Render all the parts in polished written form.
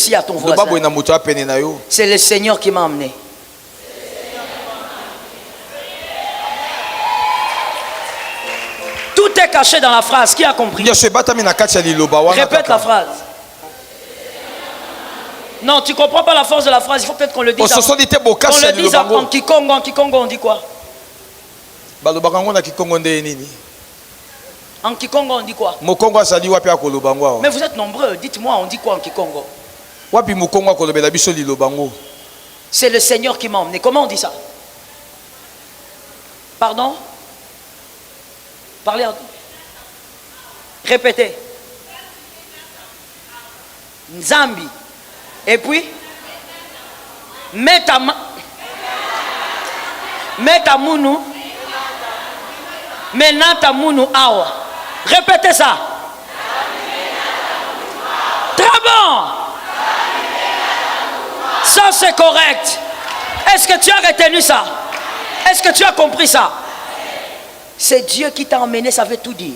ici à ton voisin. C'est le Seigneur qui m'a emmené. Tout est caché dans la phrase. Qui a compris? Répète la phrase. Non, tu ne comprends pas la force de la phrase. Il faut peut-être qu'on le dise. On le dise en Kikongo. En Kikongo, on dit quoi? En Kikongo, on dit quoi? Mais vous êtes nombreux. Dites-moi, on dit quoi en Kikongo? C'est le Seigneur qui m'a emmené. Comment on dit ça? Pardon? Parlez en... Répétez. Nzambi. Et puis? Metamunu. Menatamunu awa. Répétez ça. Très bon. Ça c'est correct. Est-ce que tu as retenu ça? Est-ce que tu as compris ça? C'est Dieu qui t'a emmené, ça veut tout dire.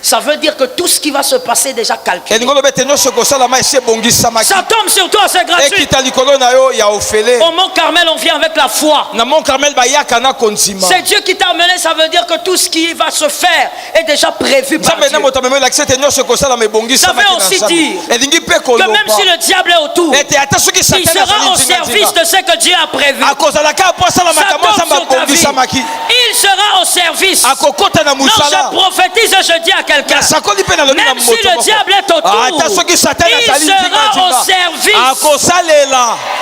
Ça veut dire que tout ce qui va se passer est déjà calculé. Ça tombe sur toi, c'est gratuit. Au Mont Carmel, on vient avec la foi. C'est Dieu qui t'a emmené, ça veut dire que tout ce qui va se faire est déjà prévu par Dieu. Ça veut aussi dire que même si le diable est autour, il sera au service de ce que Dieu a prévu. Ça tombe sur ta vie. Il sera au service. Non, je prophétise, je dis à quelqu'un, même si le diable est autour, il sera au service.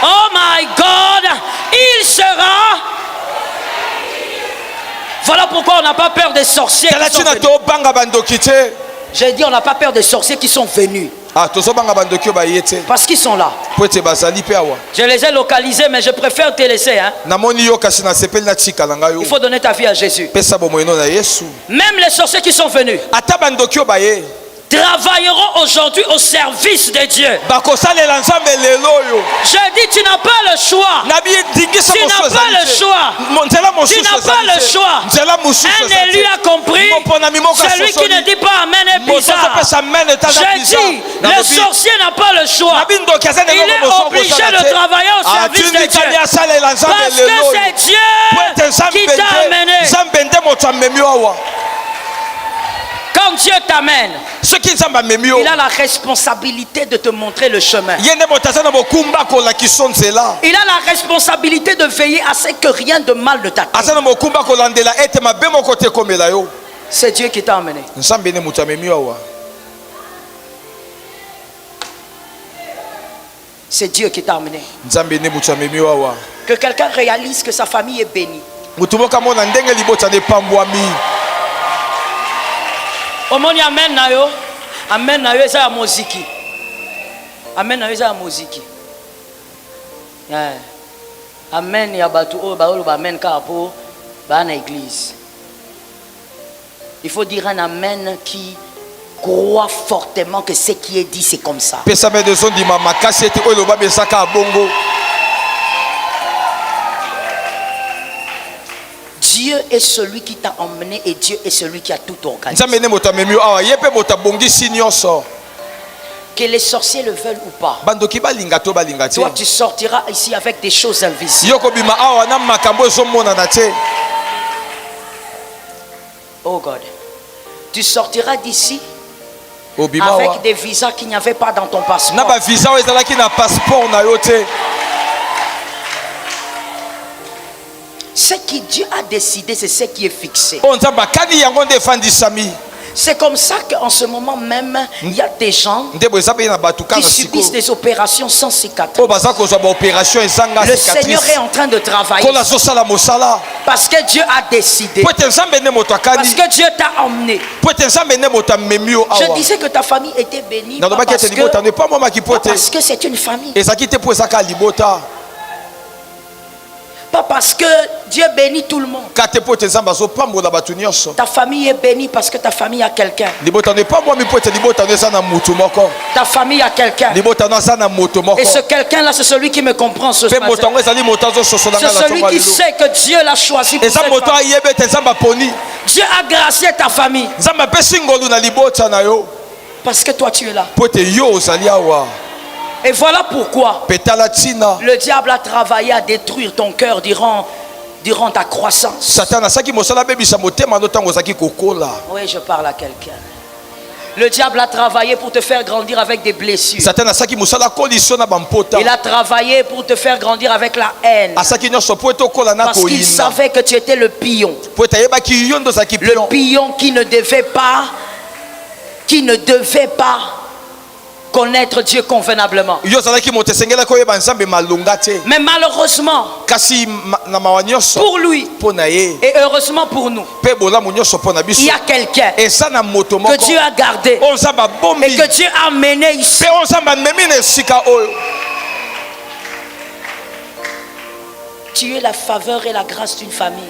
Oh my God, il sera. Voilà pourquoi on n'a pas peur des sorciers. J'ai dit on n'a pas peur des sorciers qui sont venus. Parce qu'ils sont là. Je les ai localisés, mais je préfère te laisser. Hein? Il faut donner ta vie à Jésus. Même les sorciers qui sont venus travailleront aujourd'hui au service de Dieu. Je dis, tu n'as pas le choix. Tu n'as pas le choix. Tu n'as pas le choix. Un élu a compris. Celui qui ne dit pas Amen est bizarre. Je dis, le sorcier n'a pas le choix. Il est obligé de travailler au service de Dieu. Parce que c'est Dieu qui t'a amené. Quand Dieu t'amène, il a la responsabilité de te montrer le chemin. Il a la responsabilité de veiller à ce que rien de mal ne t'atteigne. C'est Dieu qui t'a amené. C'est Dieu qui t'a amené. Que quelqu'un réalise que sa famille est bénie. Omoni amen na yo eza ya moziki. Amen na yo eza ya moziki. Amen ya batu o ba olo ba amen ka po ba na église. Il faut dire un amen qui croit fortement que ce qui est dit c'est comme ça. Dieu est celui qui t'a emmené et Dieu est celui qui a tout organisé. Que les sorciers le veulent ou pas, toi tu sortiras ici avec des choses invisibles. Oh God, tu sortiras d'ici avec des visas qu'il n'y avait pas dans ton passeport. Ce que Dieu a décidé, c'est ce qui est fixé. C'est comme ça qu'en ce moment même, il y a des gens qui subissent des opérations sans cicatrice. Le Seigneur est en train de travailler. Parce que Dieu a décidé. Parce que Dieu t'a emmené. Je disais que ta famille était bénie. Pas parce que c'est une famille. Pas parce que Dieu bénit tout le monde. Ta famille est bénie parce que ta famille a quelqu'un. Ta famille a quelqu'un. Et ce quelqu'un-là, c'est celui qui me comprend ce matin. C'est celui qui sait que Dieu l'a choisi pour cette famille. Dieu a gracié ta famille. Parce que toi tu es là. Et voilà pourquoi le diable a travaillé à détruire ton cœur durant ta croissance. Oui, je parle à quelqu'un. Le diable a travaillé pour te faire grandir avec des blessures. Il a travaillé pour te faire grandir avec la haine. Parce qu'il savait que tu étais le pion. Le pion qui ne devait pas connaître Dieu convenablement. Mais malheureusement, pour lui et heureusement pour nous, il y a quelqu'un que Dieu a gardé et que Dieu a mené ici. Tu es la faveur et la grâce d'une famille.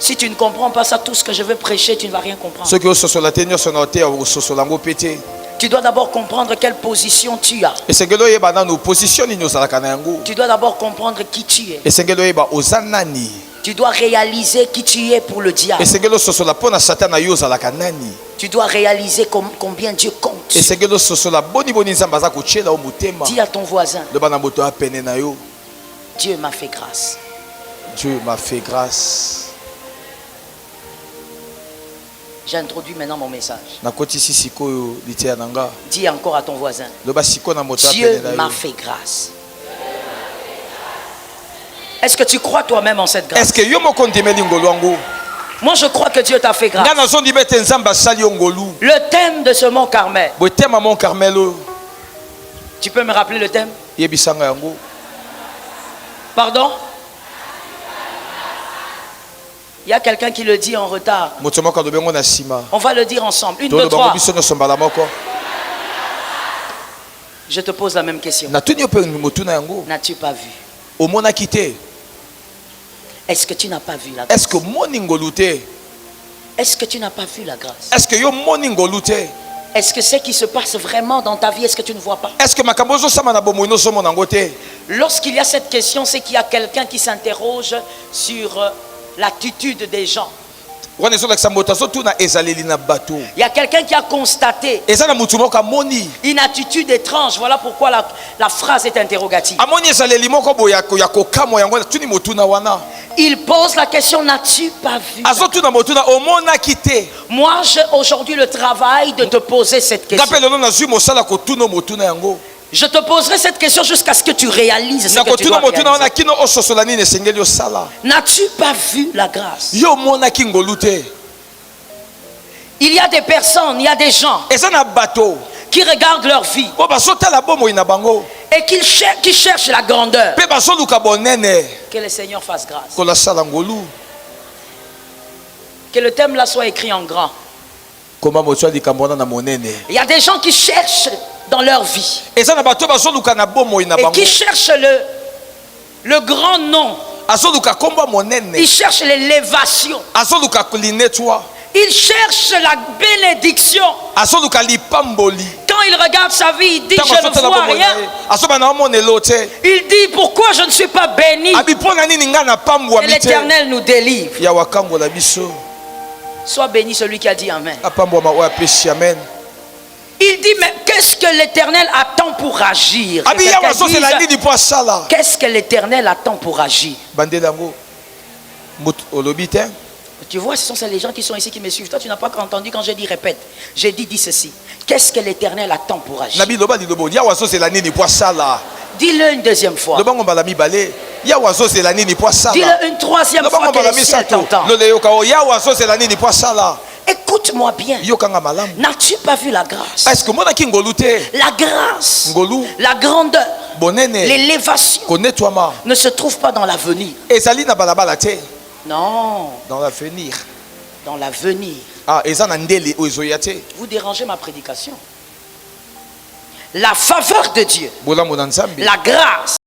Si tu ne comprends pas ça, tout ce que je veux prêcher, tu ne vas rien comprendre. Tu dois d'abord comprendre quelle position tu as. Tu dois d'abord comprendre qui tu es. Tu dois réaliser qui tu es pour le diable. Tu dois réaliser combien Dieu compte. Dis à ton voisin, Dieu m'a fait grâce. Dieu m'a fait grâce. J'introduis maintenant mon message. Dis encore à ton voisin, Dieu m'a fait grâce. Est-ce que tu crois toi-même en cette grâce? Moi je crois que Dieu t'a fait grâce. Le thème de ce Mont Carmel. Tu peux me rappeler le thème? Pardon? Il y a quelqu'un qui le dit en retard. On va le dire ensemble. 1, 2, 3. Je te pose la même question. N'as-tu pas vu? Est-ce que tu n'as pas vu la grâce? Est-ce que tu n'as pas vu la grâce? Est-ce que ce qui se passe vraiment dans ta vie, est-ce que tu ne vois pas? Lorsqu'il y a cette question, c'est qu'il y a quelqu'un qui s'interroge sur l'attitude des gens. Il y a quelqu'un qui a constaté une attitude étrange. Voilà pourquoi la phrase est interrogative. Il pose la question, n'as-tu pas vu? Moi j'ai aujourd'hui le travail de te poser cette question. Je te poserai cette question jusqu'à ce que tu réalises ce que tu dois réaliser. N'as-tu pas vu la grâce? Il y a des personnes, il y a des gens qui regardent leur vie et qui cherchent la grandeur. Que le Seigneur fasse grâce. Que le thème là soit écrit en grand. Il y a des gens qui cherchent dans leur vie et qui cherchent le grand nom. Ils cherchent l'élévation. Il cherche la bénédiction. Quand il regarde sa vie, il dit je ne vois rien. Il dit pourquoi je ne suis pas béni. Et l'Éternel nous délivre. Sois béni celui qui a dit Amen. Il dit mais qu'est-ce que l'Éternel attend pour agir? Qu'est-ce que l'Éternel attend pour agir? Tu vois, ce sont les gens qui sont ici qui me suivent. Toi, tu n'as pas entendu quand j'ai dit répète. J'ai dit ceci. Qu'est-ce que l'Éternel attend pour agir? Dis-le une deuxième fois. Dis-le une troisième fois que le ciel t'entend. Écoute-moi bien. N'as-tu pas vu la grâce? La grâce, la grandeur, l'élévation ne se trouve pas dans l'avenir. Non. Dans l'avenir. Dans l'avenir. Vous dérangez ma prédication. La faveur de Dieu, la grâce,